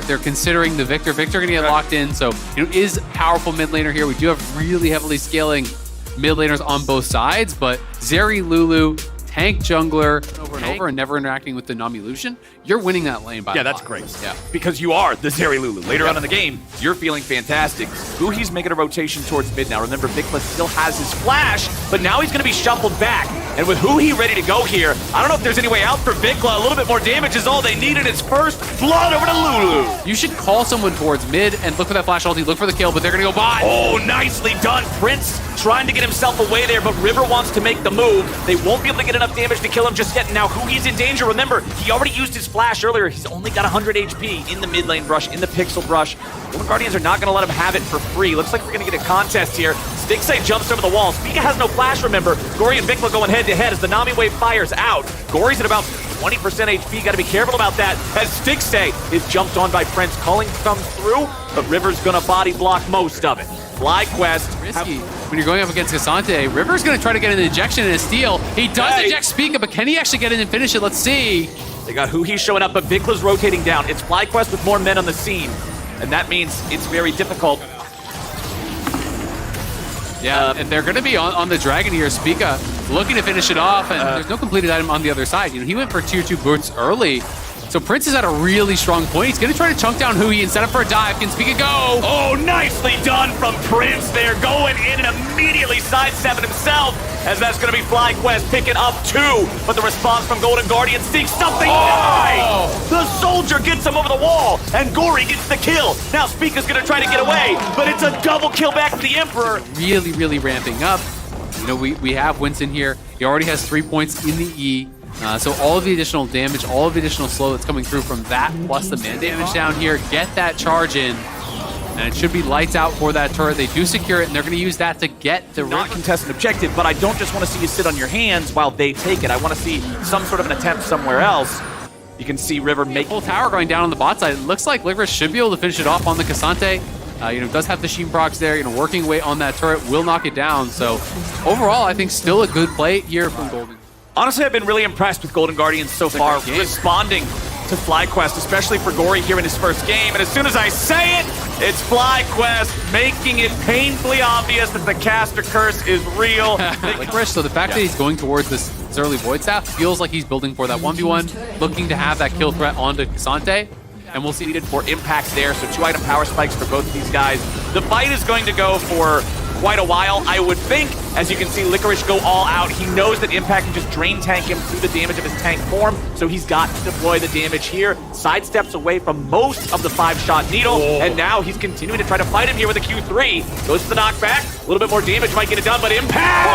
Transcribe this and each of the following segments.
They're considering the Victor. Victor gonna get locked in, so is powerful mid laner here. We do have really heavily scaling mid laners on both sides, but Zeri, Lulu, tank jungler, over and never interacting with the Nami Lucian, you're winning that lane by a lot. That's great. Yeah. Because you are the Zeri Lulu. Later on in the game, you're feeling fantastic. He's making a rotation towards mid now. Remember, breathless still has his flash, but now he's going to be shuffled back. And with Huhi ready to go here, I don't know if there's any way out for Vikla. A little bit more damage is all they needed. It's first blood over to Lulu. You should call someone towards mid and look for that flash ulti, look for the kill, but they're going to go bot. Oh, nicely done. Prince trying to get himself away there, but River wants to make the move. They won't be able to get enough damage to kill him just yet. Now Huhi's in danger. Remember, he already used his flash earlier. He's only got 100 HP in the mid lane brush, in the pixel brush. The Guardians are not going to let him have it for free. Looks like we're going to get a contest here. Stixay jumps over the wall. Spica has no flash, remember. Gory and Vikla going head-to-head as the Nami wave fires out. Gory's at about 20% HP. Got to be careful about that as Stixay is jumped on by Prince. Calling comes through, but River's going to body block most of it. FlyQuest. Risky. When you're going up against Cassante, River's going to try to get an ejection and a steal. He does eject Spica, but can he actually get in and finish it? Let's see. They got Huhi showing up, but Vikla's rotating down. It's FlyQuest with more men on the scene, and that means it's very difficult. Yeah, and they're going to be on the Dragon here. Spica looking to finish it off, and there's no completed item on the other side. He went for tier 2 boots early. So Prince is at a really strong point. He's going to try to chunk down Huhi and set up for a dive. Can Spica go? Oh, nicely done from Prince there. Going in and immediately sidestepping himself, as that's going to be FlyQuest picking up 2. But the response from Golden Guardian seeks something nice. The soldier gets him over the wall, and Gory gets the kill. Now Spica's going to try to get away, but it's a double kill back to the Emperor. Really, really ramping up. We have Winston here. He already has 3 points in the E. So all of the additional damage, all of the additional slow that's coming through from that, plus the man damage down here, get that charge in. And it should be lights out for that turret. They do secure it, and they're going to use that to get the not contest an objective, but I don't just want to see you sit on your hands while they take it. I want to see some sort of an attempt somewhere else. You can see River make full tower going down on the bot side. It looks like Licorice should be able to finish it off on the Cassante. Does have the Sheen procs there, working away on that turret, will knock it down. So overall, I think still a good play here from Golden. Honestly, I've been really impressed with Golden Guardians so far, responding to FlyQuest, especially for Gory here in his first game. And as soon as I say it, it's FlyQuest making it painfully obvious that the caster curse is real. Licorice, so the fact that he's going towards this early Void Staff feels like he's building for that 1v1, looking to have that kill threat onto Cassante. And we'll see needed for impact there. So 2 item power spikes for both of these guys. The fight is going to go for quite a while, I would think. As you can see, Licorice go all out. He knows that Impact can just drain tank him through the damage of his tank form, so he's got to deploy the damage here. Sidesteps away from most of the 5-shot needle, and now he's continuing to try to fight him here with a Q3. Goes for the knockback. A little bit more damage might get it done, but Impact!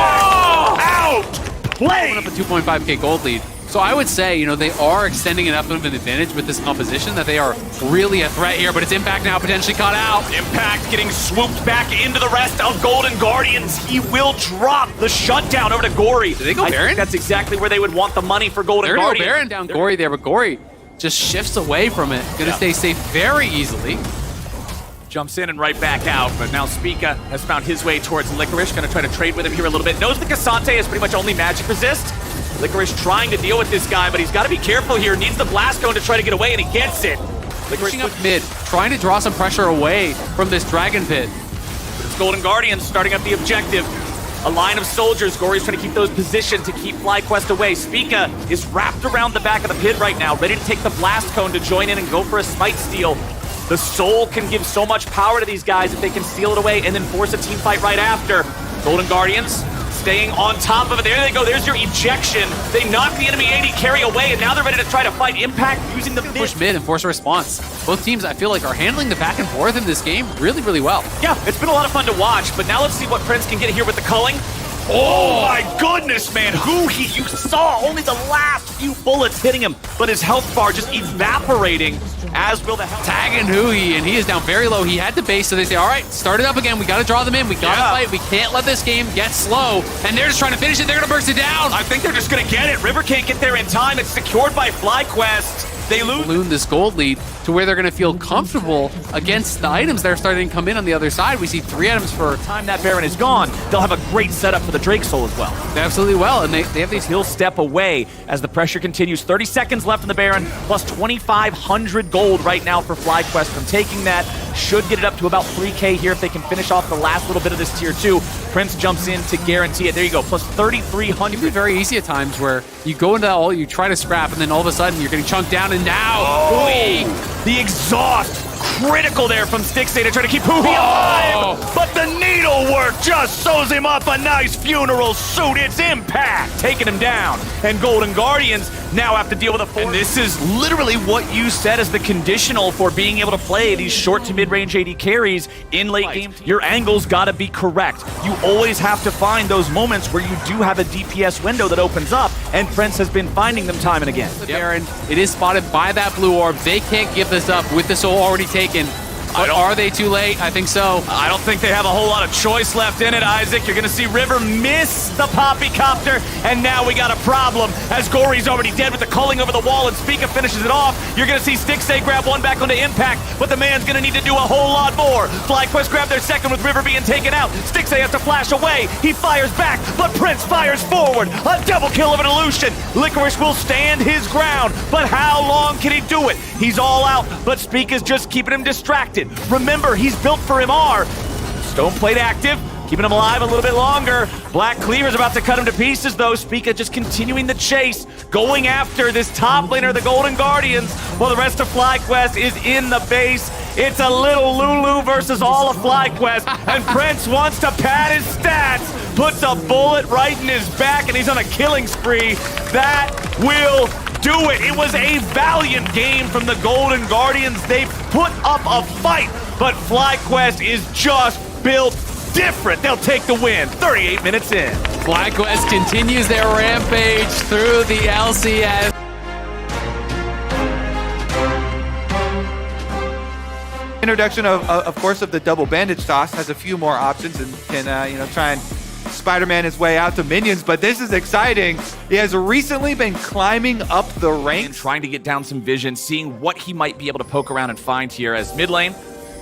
Out! Play! Up a 2.5k gold lead. So I would say, they are extending enough of an advantage with this composition that they are really a threat here, but it's Impact now potentially caught out. Impact getting swooped back into the rest of Golden Guardians. He will drop the shutdown over to Gory. Did they go Baron? I think that's exactly where they would want the money for Golden Guardians. They're going to go Baron down Gory there, but Gory just shifts away from it. Going to stay safe very easily. Jumps in and right back out, but now Spica has found his way towards Licorice. Going to try to trade with him here a little bit. Knows the Cassante is pretty much only magic resist. Licorice trying to deal with this guy, but he's got to be careful here. Needs the blast cone to try to get away, and he gets it. Licorice up mid, trying to draw some pressure away from this Dragon Pit. But it's Golden Guardians starting up the objective. A line of soldiers. Gory's trying to keep those positioned to keep FlyQuest away. Spica is wrapped around the back of the pit right now, ready to take the blast cone to join in and go for a smite steal. The soul can give so much power to these guys if they can steal it away and then force a team fight right after. Golden Guardians staying on top of it. There they go. There's your ejection. They knock the enemy AD carry away, and now they're ready to try to fight Impact using the push mid and force a response. Both teams, I feel like, are handling the back and forth in this game really, really well. Yeah, it's been a lot of fun to watch, but now let's see what Prince can get here with the culling. Oh my goodness, man. You saw only the last few bullets hitting him, but his health bar just evaporating, as will the health. Tagging Huhi, and he is down very low. He had to base, so they say, all right, start it up again. We got to draw them in. We got to fight. We can't let this game get slow. And they're just trying to finish it. They're going to burst it down. I think they're just going to get it. River can't get there in time. It's secured by FlyQuest. they lose. Balloon this gold lead to where they're going to feel comfortable against the items that are starting to come in on the other side. We see 3 items for Time that Baron is gone, they'll have a great setup for the Drake Soul as well. absolutely well, and they have these. He'll step away as the pressure continues. 30 seconds left in the Baron, plus 2,500 gold right now for FlyQuest from taking that. Should get it up to about 3K here if they can finish off the last little bit of this tier 2. Prince jumps in to guarantee it. There you go, plus 3,300. It can be very easy at times where you go into that ult, you try to scrap, and then all of a sudden you're getting chunked down, and now The exhaust, critical there from Stixay to try to keep Puhi alive. But the needlework just sews him up a nice funeral suit. It's Impact taking him down. And Golden Guardians now have to deal with a 4. And this is literally what you said as the conditional for being able to play these short to mid-range AD carries in late game. Your angle's got to be correct. You always have to find those moments where you do have a DPS window that opens up, and Prince has been finding them time and again. Baron, it is spotted by that blue orb. They can't give this up with the soul already taken. But are they too late? I think so. I don't think they have a whole lot of choice left in it, Isaac. You're going to see River miss the Poppycopter, and now we got a problem as Gory's already dead with the culling over the wall, and Spica finishes it off. You're going to see Stixay grab one back onto Impact, but the man's going to need to do a whole lot more. FlyQuest grab their second with River being taken out. Stixay has to flash away. He fires back, but Prince fires forward. A double kill of an Illusion. Licorice will stand his ground, but how long can he do it? He's all out, but Spica's just keeping him distracted. Remember, he's built for MR. Stone Plate active, keeping him alive a little bit longer. Black Cleaver's about to cut him to pieces, though. Spica just continuing the chase, going after this top laner, the Golden Guardians, while the rest of FlyQuest is in the base. It's a little Lulu versus all of FlyQuest, and Prince wants to pad his stats, puts a bullet right in his back, and he's on a killing spree. That will do it. It was a valiant game from the Golden Guardians. They put up a fight, but FlyQuest is just built different. They'll take the win 38 minutes in. FlyQuest continues their rampage through the LcS. Introduction of course of the double bandage toss has a few more options and can try and Spider-Man his way out to minions, but this is exciting. He has recently been climbing up the ranks, trying to get down some vision, seeing what he might be able to poke around and find here as mid lane,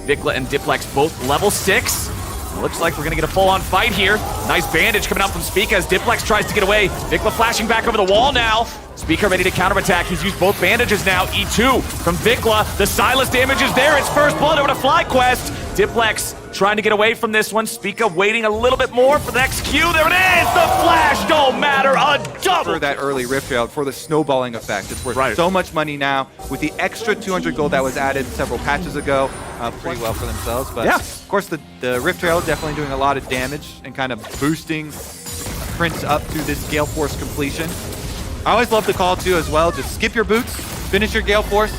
Vikla and Diplex both level 6. Looks like we're gonna get a full-on fight here. Nice bandage coming out from Spica as Diplex tries to get away. Vikla flashing back over the wall now. Spica ready to counterattack. He's used both bandages now. E2 from Vikla. The Silas damage is there. It's first blood over to FlyQuest. Diplex trying to get away from this one. Spica waiting a little bit more for the next Q. There it is! The flash don't matter. A double! for that early Rift Trail, for the snowballing effect. It's worth so much money now. With the extra 200 gold that was added several patches ago, pretty well for themselves. But of course, the Rift Trail definitely doing a lot of damage and kind of boosting Prince up to this Gale Force completion. I always love the call too as well. Just skip your boots, finish your Gale Force.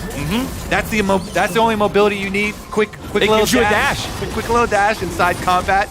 That's the only mobility you need. Quick little dash. Quick little dash inside combat.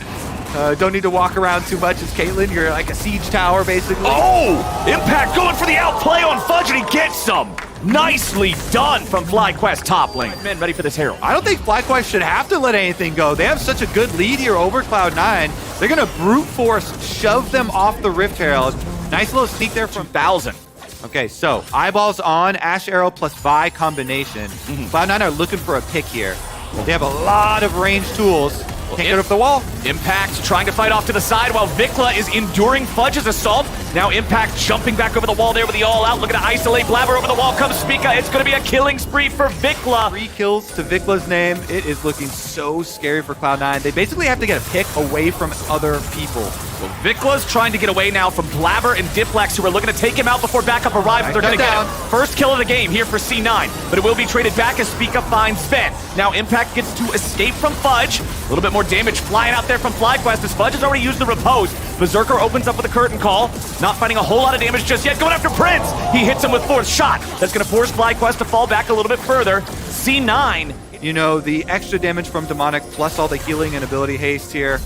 Don't need to walk around too much as Caitlyn. You're like a siege tower basically. Oh! Impact going for the outplay on Fudge, and he gets some. Nicely done from FlyQuest top lane. Men ready for this Herald. I don't think FlyQuest should have to let anything go. They have such a good lead here over Cloud9. They're going to brute force shove them off the Rift Herald. Nice little sneak there from 1,000. Okay, so eyeballs on, Ash Arrow plus Vi combination. Cloud9 are looking for a pick here. They have a lot of ranged tools. Can't get up the wall. Impact trying to fight off to the side while Vikla is enduring Fudge's assault. Now Impact jumping back over the wall there with the all-out. Looking to isolate Blabber over the wall. Comes Spica. It's going to be a killing spree for Vikla. 3 kills to Vikla's name. It is looking so scary for Cloud9. They basically have to get a pick away from other people. So Vikla's trying to get away now from Blabber and Diplex, who are looking to take him out before backup arrives. They're going to get him. First kill of the game here for C9, but it will be traded back as Spica finds Sven. Now Impact gets to escape from Fudge. A little bit more damage flying out there from FlyQuest as Fudge has already used the Repose. Berserker opens up with a curtain call. Not finding a whole lot of damage just yet. Going after Prince. He hits him with fourth shot. That's going to force FlyQuest to fall back a little bit further. C9. You know, the extra damage from Demonic plus all the healing and ability haste here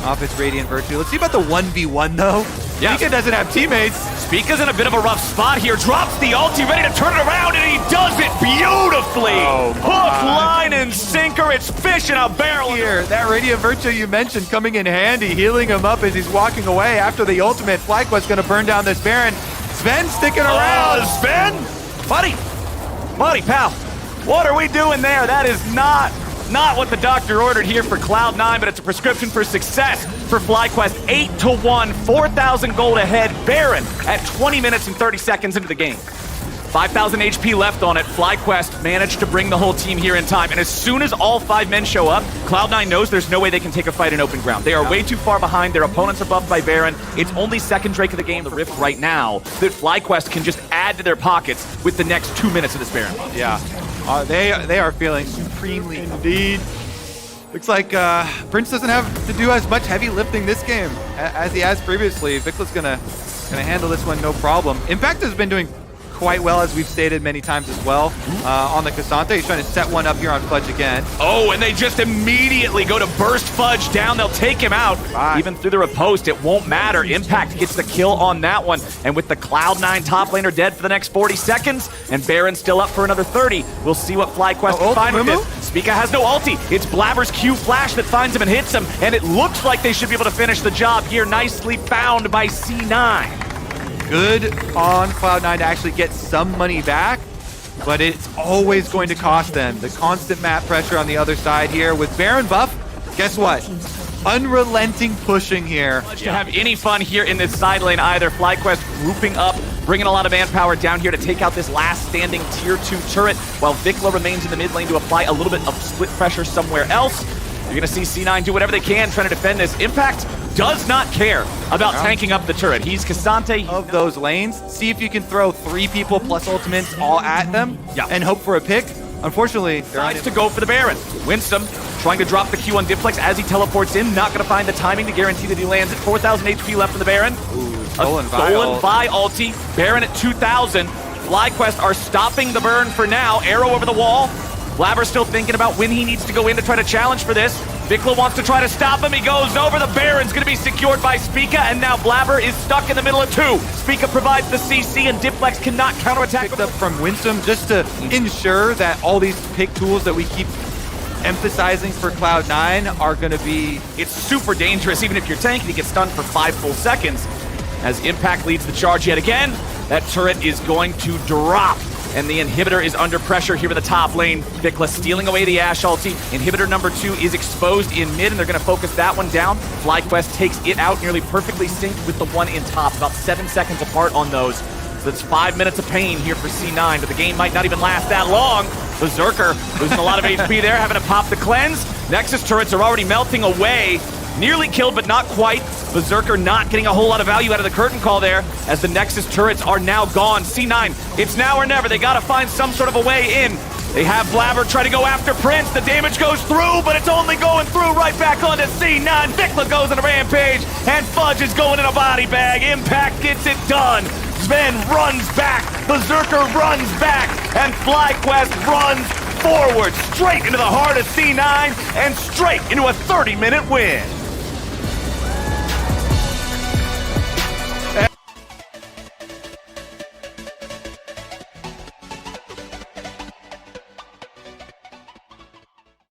off its Radiant Virtue. Let's see about the 1v1 though. Yeah. Spica doesn't have teammates. Spica's in a bit of a rough spot here. Drops the ulti, ready to turn it around, and he does it beautifully. Hook, line, and sinker. It's fish in a barrel. Here, that Radiant Virtue you mentioned coming in handy, healing him up as he's walking away after the ultimate. FlyQuest gonna burn down this Baron. Sven sticking around. Sven? Buddy. Buddy, pal, what are we doing there? That is not what the doctor ordered here for Cloud9, but it's a prescription for success for FlyQuest. 8-1, 4,000 gold ahead. Baron at 20 minutes and 30 seconds into the game. 5,000 HP left on it. FlyQuest managed to bring the whole team here in time. And as soon as all 5 men show up, Cloud9 knows there's no way they can take a fight in open ground. They are way too far behind. Their opponents are buffed by Baron. It's only second Drake of the game, the Rift right now, that FlyQuest can just add to their pockets with the next 2 minutes of this Baron. Yeah, they are feeling supremely indeed. Looks like Prince doesn't have to do as much heavy lifting this game as he has previously. Vicla's gonna handle this one no problem. Impact has been doing quite well, as we've stated many times as well. On the Cassante, he's trying to set one up here on Fudge again. Oh, and they just immediately go to burst Fudge down. They'll take him out. Even through the riposte, it won't matter. Impact gets the kill on that one. And with the Cloud9 top laner dead for the next 40 seconds, and Baron still up for another 30, we'll see what FlyQuest can find with this. Spica has no ulti. It's Blabber's Q flash that finds him and hits him, and it looks like they should be able to finish the job here. Nicely found by C9. Good on Cloud9 to actually get some money back, but it's always going to cost them. The constant map pressure on the other side here. With Baron buff, guess what? Unrelenting pushing here. To have any fun here in this side lane either. FlyQuest grouping up, bringing a lot of manpower down here to take out this last standing tier 2 turret, while Vikla remains in the mid lane to apply a little bit of split pressure somewhere else. You're going to see C9 do whatever they can trying to defend this. Impact does not care about tanking up the turret. He's Cassante. Of those lanes, see if you can throw 3 people plus ultimates all at them and hope for a pick. Unfortunately, they're decides to go for the Baron. Winston trying to drop the Q on Diplex as he teleports in. Not going to find the timing to guarantee that he lands at 4,000 HP left for the Baron. Stolen by ulti. Baron at 2,000. FlyQuest are stopping the burn for now. Arrow over the wall. Blabber's still thinking about when he needs to go in to try to challenge for this. Vikla wants to try to stop him. He goes over. The Baron's going to be secured by Spica, and now Blabber is stuck in the middle of 2. Spica provides the CC, and Diplex cannot counterattack. Picked up from Winston just to ensure that all these pick tools that we keep emphasizing for Cloud9 are going to be... It's super dangerous. Even if you're tanking, you get stunned for 5 full seconds. As Impact leads the charge yet again, that turret is going to drop. And the inhibitor is under pressure here in the top lane. Vikla stealing away the Ashe ulti. Inhibitor number 2 is exposed in mid, and they're going to focus that one down. FlyQuest takes it out, nearly perfectly synced with the one in top. About 7 seconds apart on those. So that's 5 minutes of pain here for C9, but the game might not even last that long. Berserker losing a lot of HP there, having to pop the cleanse. Nexus turrets are already melting away. Nearly killed, but not quite. Berserker not getting a whole lot of value out of the curtain call there, as the Nexus turrets are now gone. C9, it's now or never. They gotta find some sort of a way in. They have Blabber try to go after Prince. The damage goes through, but it's only going through right back onto C9. Vikla goes on a rampage, and Fudge is going in a body bag. Impact gets it done. Sven runs back. Berserker runs back, and FlyQuest runs forward, straight into the heart of C9, and straight into a 30-minute win.